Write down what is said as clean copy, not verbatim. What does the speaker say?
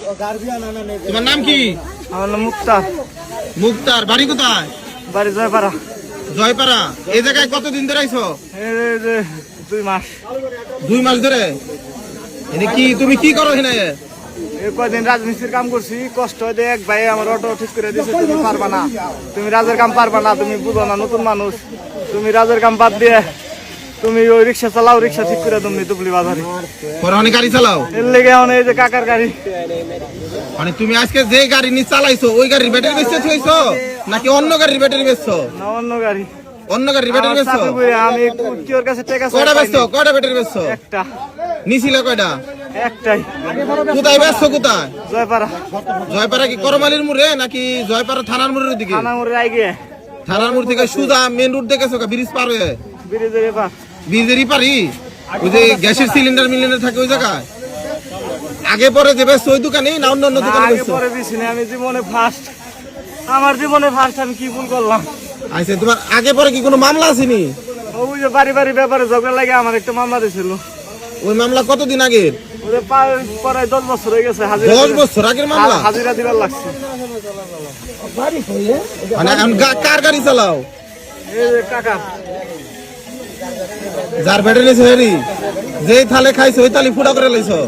তোমার নাম কি? আমার নাম মুক্তার। মুক্তার, বাড়ি কোথায়? বাড়ি জয়পাড়া। জয়পাড়া। এই জায়গায় কতদিন ধরে আইছো? 2 মাস। 2 মাস ধরে? কি তুমি কি করো এখানে? কয়দিন রাজমিস্ত্রির কাম করছি, কষ্ট হয়। এক ভাই আমার অটো ঠিক করে দিয়েছে, তুমি পারবা না, তুমি রাজের কাম পারবা না, তুমি বুঝো না, নতুন মানুষ, তুমি রাজের কাম বাদ দিয়ে তুমি ওই রিক্সা চালাও, রিক্সা ঠিক করে তুমি দুবলি বাজারে। পরে অনেক গাড়ি চালাও? এর লেগে এই যে কাকার গাড়ি। মানে তুমি আজকে যে গাড়ি নিয়ে চালাইছো ওই গাড়ির ব্যাটারি বেচছো নাকি অন্য গাড়ির ব্যাটারি বেচছো? না, অন্য গাড়ি। অন্য গাড়ির ব্যাটারি বেচছো? আমি কি ওর কাছে টাকা কয়টা বেচছো? কয়টা ব্যাটারি বেচছো? একটা। নিছিল কয়টা? একটাই। কোথায় বেচছো? কোথায়? জয়পাড়া। জয়পাড়া কি করমালির মোড়ে নাকি জয়পাড়া থানার মোড়ের দিকে? থানার মোড়ে আগে। থানার মোড় থেকে সুজা মেন রোড দেখেছো? ব্রিজ পার হয়ে? ব্রিজের এপার। ব্রিজেরই পারি? ওই যে গ্যাসের সিলিন্ডার মিলিন্ডার থাকে ওই জায়গায়? আগে পরে যে বেচছো ওই দোকানে না অন্য অন্য দোকানে বেচছো? পরে বেশি না, আমি জীবনে ফার্স্ট, আমার জীবনে ফার্স্ট। আমি কি ভুল করলাম? আচ্ছা, তোমার আগে পরে কি কোনো মামলা আসেনি? ওই যে বাড়ি বাড়ি ব্যাপারে ঝগড়া লাগে আমার একটা মামলা দিয়েছিল। ওই মামলা কতদিন আগের? ওদের প্রায় 10 বছর হয়ে গেছে। 10 বছর আগের মামলা? হাজিরা দিবার লাগছে। মানে কার গাড়ি চালাও? এই যে কাকা। যার ব্যাটারি নিয়েছো হেরি, যেই থালে খাইছো ওই থালি ফুটা করে লাইছো?